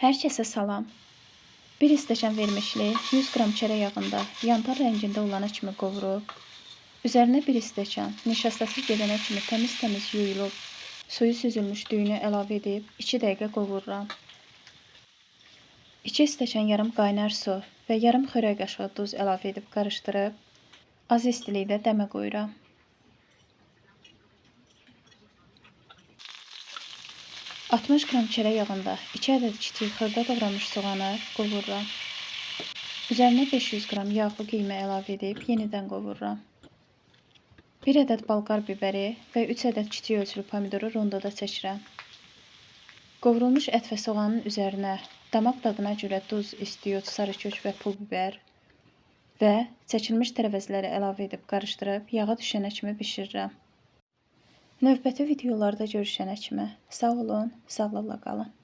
Hər kəsə salam. 1 stəkan vermişli 100 qram çörək yağında yantar rəngində olana kimi qovurub, üzərinə 1 stəkan nişastası gedənə kimi təmiz-təmiz yuyulub, suyu süzülmüş düyünü əlavə edib 2 dəqiqə qovururam. 2 stəkan yarım qaynar su və yarım xörək qaşığı duz əlavə edib qarışdırıb, az istilikdə dəmə qoyuram. $60 qram çörək yağında 2 ədəd kiçik xırda doğranmış soğanı qovururam. Üzərinə 500 qram yağlı qiymə əlavə edib yenidən qovururam. 1 ədəd balqar bibəri və 3 ədəd kiçik ölçülü pomidoru rondoda çəkirəm. Qovrulmuş ət və soğanın üzərinə damaq dadına görə duz, istiyot, sarı kök və pul biber və çəkilmiş tərəvəzləri əlavə edib qarışdırıb yağa düşənə kimi bişirirəm. Növbəti videolarda görüşənə kimi sağ olun, sağlıqla qalın.